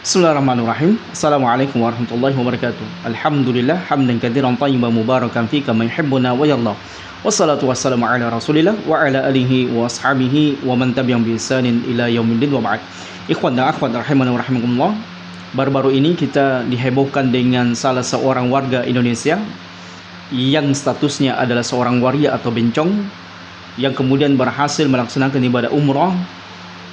Bismillahirrahmanirrahim. Assalamualaikum warahmatullahi wabarakatuh. Alhamdulillah hamdan katsiran thayyiban mubarakan fi kama yuhibbuna wa yarda. Wassalatu wassalamu ala Rasulillah wa ala alihi wa ashabihi wa man tabi'ahum bi ihsanin ila yaumiddin wa ba'd. Ikhwan dan akhwat rahimani wa rahimakumullah. Baru-baru ini kita dihebohkan dengan salah seorang warga Indonesia yang statusnya adalah seorang waria atau bencong yang kemudian berhasil melaksanakan ibadah umrah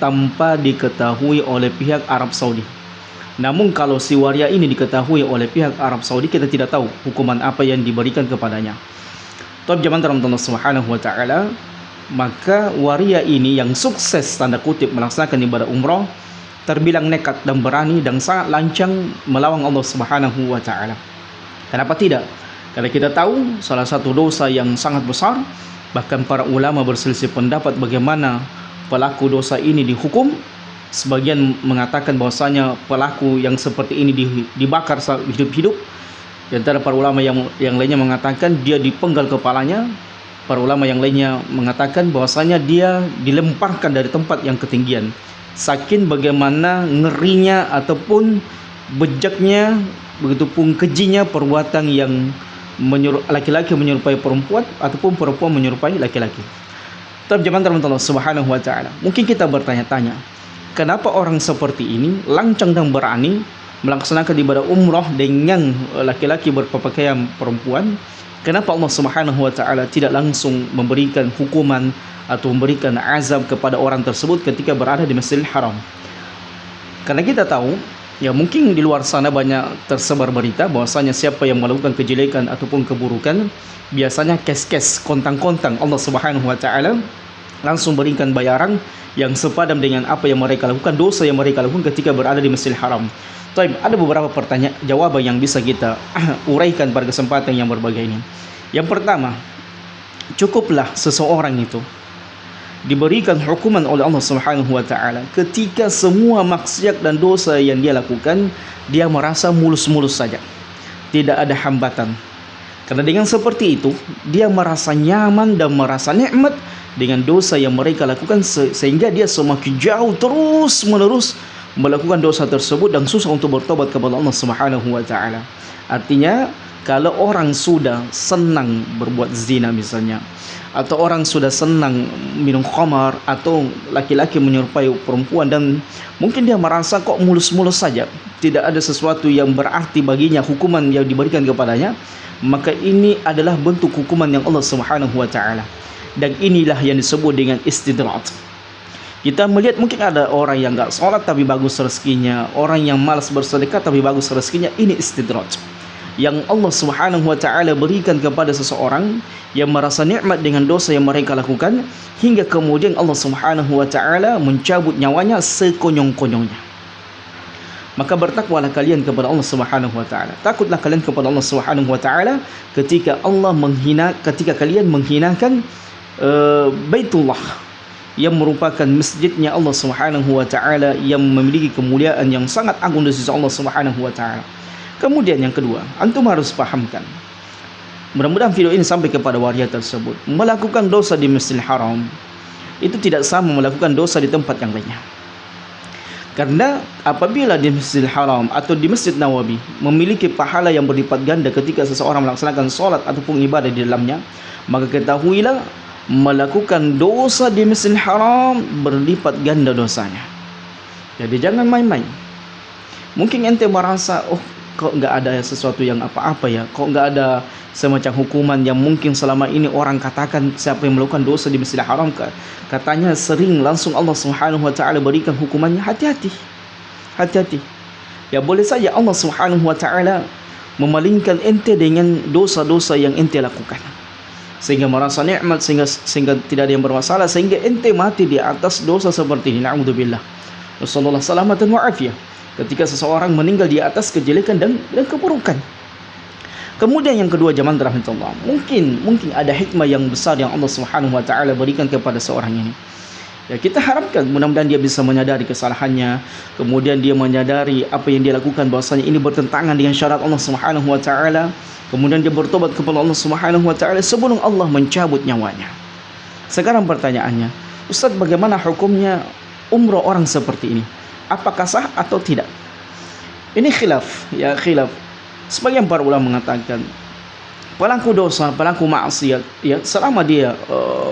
tanpa diketahui oleh pihak Arab Saudi. Namun kalau si waria ini diketahui oleh pihak Arab Saudi, kita tidak tahu hukuman apa yang diberikan kepadanya. Tapi zaman Allah Subhanahu wa taala, maka waria ini yang sukses tanda kutip melaksanakan ibadah umrah terbilang nekat dan berani dan sangat lancang melawan Allah Subhanahu wa taala. Kenapa tidak? Karena kita tahu salah satu dosa yang sangat besar, bahkan para ulama berselisih pendapat bagaimana pelaku dosa ini dihukum. Sebagian mengatakan bahwasanya pelaku yang seperti ini dibakar hidup-hidup. Di antara para ulama yang lainnya mengatakan dia dipenggal kepalanya. Para ulama yang lainnya mengatakan bahwasanya dia dilemparkan dari tempat yang ketinggian. Saking bagaimana ngerinya ataupun bejaknya, begitupun kejinya perbuatan yang laki-laki menyerupai perempuan ataupun perempuan menyerupai laki-laki. Tapi zaman Allah Subhanahu wa taala, mungkin kita bertanya-tanya, kenapa orang seperti ini lancang dan berani melaksanakan ibadah umrah dengan laki-laki berpakaian perempuan? Kenapa Allah Subhanahu wa taala tidak langsung memberikan hukuman atau memberikan azab kepada orang tersebut ketika berada di Masjidil Haram? Karena kita tahu, ya mungkin di luar sana banyak tersebar berita bahwasanya siapa yang melakukan kejelekan ataupun keburukan, biasanya kes-kes, kontang-kontang Allah Subhanahu wa taala langsung berikan bayaran yang sepadan dengan apa yang mereka lakukan, dosa yang mereka lakukan ketika berada di Masjidil Haram. Tapi ada beberapa jawaban yang bisa kita uraikan pada kesempatan yang berbagai ini. Yang pertama, cukuplah seseorang itu diberikan hukuman oleh Allah Subhanahu wa taala ketika semua maksiat dan dosa yang dia lakukan dia merasa mulus-mulus saja, tidak ada hambatan. Karena dengan seperti itu dia merasa nyaman dan merasa nikmat dengan dosa yang mereka lakukan, sehingga dia semakin jauh terus menerus melakukan dosa tersebut dan susah untuk bertobat kepada Allah Subhanahu wa taala. Artinya kalau orang sudah senang berbuat zina misalnya, atau orang sudah senang minum khamar, atau laki-laki menyerupai perempuan dan mungkin dia merasa kok mulus-mulus saja, tidak ada sesuatu yang berarti baginya hukuman yang diberikan kepadanya, maka ini adalah bentuk hukuman yang Allah Subhanahu wa taala. Dan inilah yang disebut dengan istidraj. Kita melihat mungkin ada orang yang enggak sholat tapi bagus rezekinya, orang yang malas bersedekah tapi bagus rezekinya. Ini istidraj yang Allah Subhanahu wa taala berikan kepada seseorang yang merasa nikmat dengan dosa yang mereka lakukan, hingga kemudian Allah Subhanahu wa taala mencabut nyawanya sekonyong-konyongnya. Maka bertakwalah kalian kepada Allah Subhanahu wa taala. Takutlah kalian kepada Allah Subhanahu wa taala ketika kalian menghinakan Baitullah yang merupakan masjidnya Allah Subhanahu wa taala yang memiliki kemuliaan yang sangat agung di sisi Allah Subhanahu wa taala. Kemudian yang kedua, antum harus pahamkan, mudah-mudahan video ini sampai kepada waria tersebut, melakukan dosa di Masjidil Haram itu tidak sama melakukan dosa di tempat yang lainnya. Karena apabila di Masjidil Haram atau di Masjid Nawawi memiliki pahala yang berlipat ganda ketika seseorang melaksanakan sholat ataupun ibadah di dalamnya, maka ketahuilah melakukan dosa di Masjidil Haram berlipat ganda dosanya. Jadi jangan main-main. Mungkin ente merasa, oh kok nggak ada sesuatu yang apa-apa ya, kok nggak ada semacam hukuman yang mungkin selama ini orang katakan siapa yang melakukan dosa di Masjidil Haram katanya sering langsung Allah Subhanahu wa taala berikan hukumannya. Hati-hati. Ya boleh saja Allah Subhanahu wa taala memalingkan ente dengan dosa-dosa yang ente lakukan, sehingga merasa nikmat, sehingga tidak ada yang bermasalah, sehingga ente mati di atas dosa seperti ini. Na'udzubillah. Wassallallahu salamatan wa afiyah. Ketika seseorang meninggal di atas kejelekan dan keburukan. Kemudian yang kedua, jamaah rahmatullah, mungkin ada hikmah yang besar yang Allah Subhanahu wa taala berikan kepada seorang ini. Ya, kita harapkan mudah-mudahan dia bisa menyadari kesalahannya, kemudian dia menyadari apa yang dia lakukan bahwasanya ini bertentangan dengan syariat Allah Subhanahu wa taala. Kemudian dia bertobat kepada Allah Subhanahu wa taala sebelum Allah mencabut nyawanya. Sekarang pertanyaannya, Ustaz, bagaimana hukumnya umrah orang seperti ini? Apakah sah atau tidak? Ini khilaf, ya khilaf. Sebagian para ulama mengatakan pelaku dosa, pelaku maksiat, ya selama dia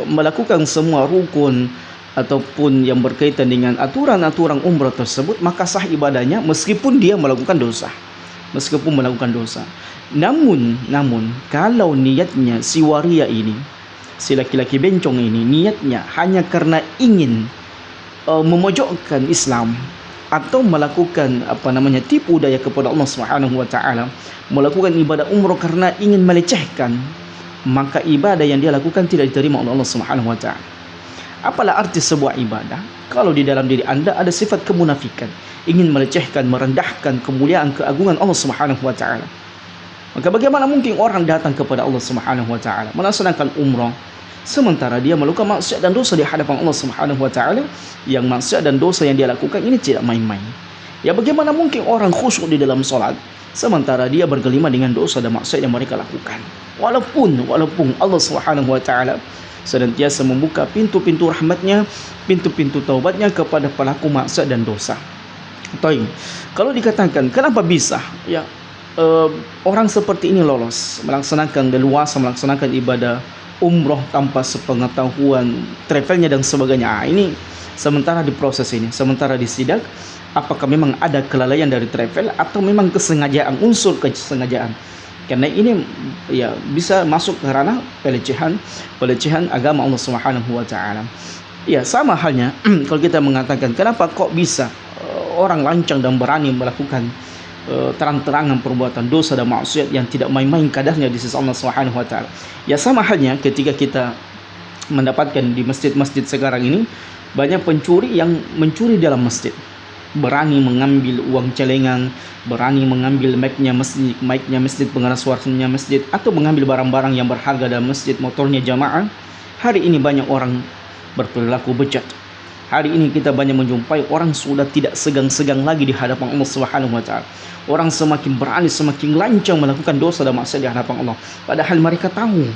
melakukan semua rukun ataupun yang berkaitan dengan aturan-aturan umrah tersebut, maka sah ibadahnya meskipun dia melakukan dosa. Meskipun melakukan dosa. Namun kalau niatnya si waria ini, si laki-laki bencong ini, niatnya hanya karena ingin memojokkan Islam atau melakukan tipu daya kepada Allah Subhanahu wa taala, melakukan ibadah umrah karena ingin melecehkan, maka ibadah yang dia lakukan tidak diterima oleh Allah Subhanahu wa taala. Apalah arti sebuah ibadah kalau di dalam diri Anda ada sifat kemunafikan, ingin melecehkan, merendahkan kemuliaan, keagungan Allah Subhanahu wa taala? Maka bagaimana mungkin orang datang kepada Allah Subhanahu wa taala melaksanakan umrah sementara dia melakukan maksiat dan dosa di hadapan Allah Subhanahu wa taala, yang maksiat dan dosa yang dia lakukan ini tidak main-main. Ya bagaimana mungkin orang khusyuk di dalam salat sementara dia bergelima dengan dosa dan maksiat yang mereka lakukan? Walaupun Allah Subhanahu wa taala senantiasa membuka pintu-pintu rahmatnya, pintu-pintu taubatnya kepada pelaku maksiat dan dosa. Taib. Kalau dikatakan kenapa bisa orang seperti ini lolos melaksanakan leluasa melaksanakan ibadah umroh tanpa sepengetahuan travelnya dan sebagainya. Ini sementara di proses ini, sementara disidak, apakah memang ada kelalaian dari travel atau memang kesengajaan, unsur kesengajaan. Karena ini ya bisa masuk ke ranah pelecehan agama Allah Subhanahu wa taala. Ya sama halnya kalau kita mengatakan kenapa kok bisa orang lancang dan berani melakukan terang-terangan perbuatan dosa dan maksiat yang tidak main-main kadarnya di sisi Allah Subhanahu wa taala. Ya sama halnya ketika kita mendapatkan di masjid-masjid sekarang ini banyak pencuri yang mencuri dalam masjid. Berani mengambil uang celengan, berani mengambil mic-nya masjid, pengeras suaranya masjid, atau mengambil barang-barang yang berharga dalam masjid, motornya jamaah. Hari ini banyak orang berperilaku bejat. Hari ini kita banyak menjumpai orang sudah tidak segan-segan lagi di hadapan Allah Subhanahu wa taala. Orang semakin berani, semakin lancang melakukan dosa dan maksiat di hadapan Allah. Padahal mereka tahu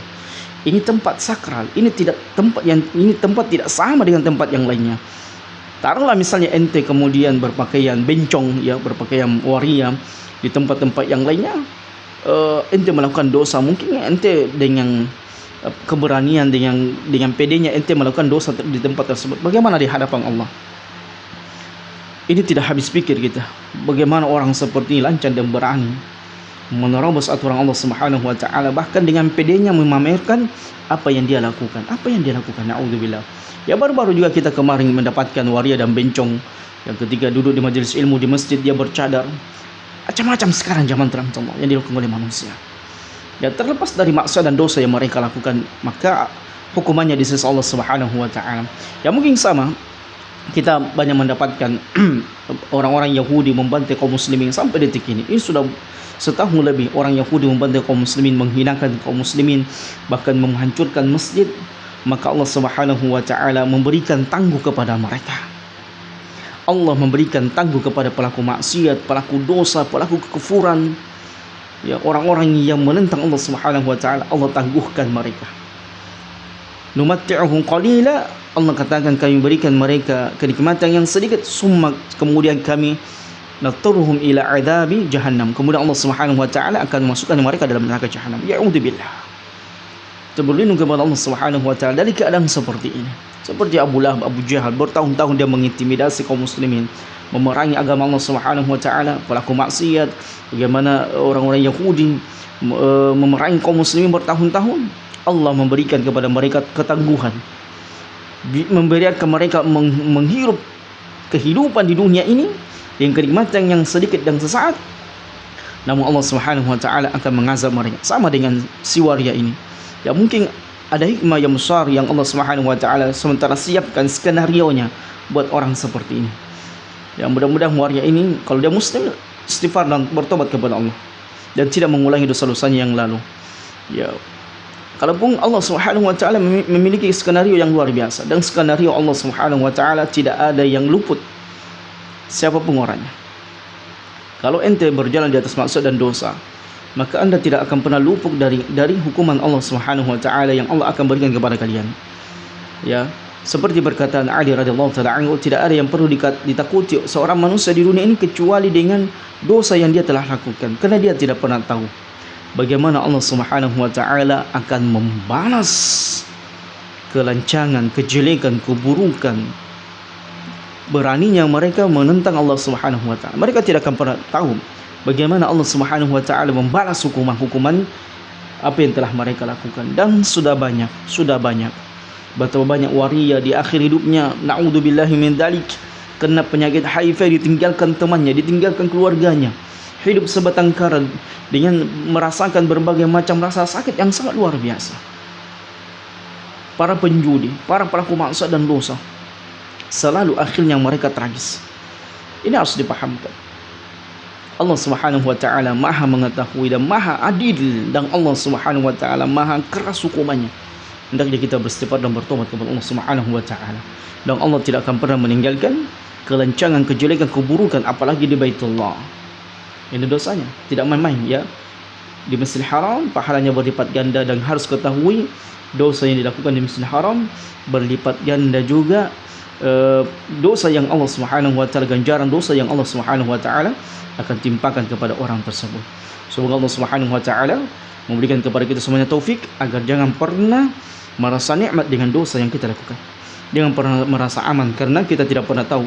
ini tempat sakral, ini tempat tidak sama dengan tempat yang lainnya. Taruhlah misalnya ente kemudian berpakaian bencong, ya berpakaian waria di tempat-tempat yang lainnya, ente melakukan dosa, mungkin ente dengan keberanian, dengan pedenya ente melakukan dosa di tempat tersebut. Bagaimana di hadapan Allah? Ini tidak habis pikir kita. Bagaimana orang seperti ini lancang dan berani menerobos aturan Allah Subhanahu wa taala, bahkan dengan pedenya memamerkan apa yang dia lakukan. Na'udzubillah. Ya baru-baru juga kita kemarin mendapatkan waria dan bencong yang ketika duduk di majelis ilmu di masjid dia bercadar. Macam-macam sekarang zaman terang yang dilakukan oleh manusia. Ya terlepas dari maksiat dan dosa yang mereka lakukan, maka hukumannya di sisi Allah Subhanahu wa taala. Ya mungkin sama kita banyak mendapatkan orang-orang Yahudi membantai kaum muslimin sampai detik ini. Ini sudah setahun lebih orang Yahudi membantai kaum muslimin, menghinakan kaum muslimin, bahkan menghancurkan masjid. Maka Allah Subhanahu wa taala memberikan tangguh kepada mereka. Allah memberikan tangguh kepada pelaku maksiat, pelaku dosa, pelaku kekufuran. Ya orang-orang yang menentang Allah Subhanahu wa taala, Allah tangguhkan mereka. Numatti'uhum qalila, Allah katakan kami berikan mereka kenikmatan yang sedikit, summa kemudian kami naturuhum ila adabi jahannam, kemudian Allah Subhanahu wa taala akan memasukkan mereka dalam neraka jahannam. Ya'udzubillah. Berlindung kepada Allah Subhanahu wa taala dari keadaan seperti ini. Seperti Abu Lahab, Abu Jahal, bertahun-tahun dia mengintimidasi kaum muslimin, memerangi agama Allah Subhanahu wa taala, pelaku maksiat. Bagaimana orang-orang Yahudi memerangi kaum muslimin bertahun-tahun. Allah memberikan kepada mereka ketangguhan, memberikan mereka menghirup kehidupan di dunia ini dengan kenikmatan yang sedikit dan sesaat. Namun Allah Subhanahu wa taala akan mengazab mereka. Sama dengan si waria ini. Ya mungkin ada hikmah yang besar yang Allah Subhanahu wa taala sementara siapkan skenarionya buat orang seperti ini. Ya mudah-mudahan waria ini kalau dia muslim istighfar dan bertobat kepada Allah dan tidak mengulangi dosa-dosanya yang lalu. Ya kalaupun Allah Subhanahu wa taala memiliki skenario yang luar biasa, dan skenario Allah Subhanahu wa taala tidak ada yang luput siapapun orangnya. Kalau ente berjalan di atas maksiat dan dosa, maka anda tidak akan pernah luput dari hukuman Allah Subhanahu wa taala yang Allah akan berikan kepada kalian. Ya, Seperti perkataan Ali radhiyallahu taala anhu, tidak ada yang perlu ditakuti seorang manusia di dunia ini kecuali dengan dosa yang dia telah lakukan, karena dia tidak pernah tahu bagaimana Allah Subhanahu wa taala akan membalas kelancangan, kejelekan, keburukan. Beraninya mereka menentang Allah Subhanahu wa taala. Mereka tidak akan pernah tahu bagaimana Allah Subhanahu wa taala membalas hukuman-hukuman apa yang telah mereka lakukan. Dan sudah banyak betapa banyak waria di akhir hidupnya, naudzubillahi min dzalik, kena penyakit HIV, ditinggalkan temannya, ditinggalkan keluarganya, hidup sebatang kara dengan merasakan berbagai macam rasa sakit yang sangat luar biasa. Para penjudi, para pelaku maksiat dan dosa, selalu akhirnya mereka tragis. Ini harus dipahamkan. Allah Subhanahu wa taala Maha mengetahui dan Maha adil, dan Allah Subhanahu wa taala Maha keras hukumannya. Hendaknya kita beristighfar dan bertobat kepada Allah Subhanahu wa taala. Dan Allah tidak akan pernah meninggalkan kelancangan, kejelekan, keburukan, apalagi di Baitullah. Ini dosanya tidak main-main ya. Di Masjidil Haram pahalanya berlipat ganda, dan harus ketahui dosa yang dilakukan di Masjidil Haram berlipat ganda juga dosa yang Allah Subhanahu wa taala, ganjaran dosa yang Allah Subhanahu wa taala akan timpakan kepada orang tersebut. Semoga Allah Subhanahu wa taala memberikan kepada kita semuanya taufik agar jangan pernah merasa nikmat dengan dosa yang kita lakukan. Jangan pernah merasa aman karena kita tidak pernah tahu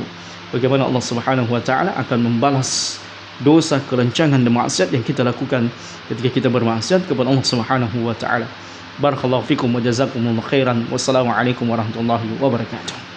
bagaimana Allah Subhanahu wa taala akan membalas dosa, kelancangan dan maksiat yang kita lakukan ketika kita bermaksiat kepada Allah Subhanahu wa taala. Barakallahu fikum wa jazakumullahu khairan. Wassalamualaikum warahmatullahi wabarakatuh.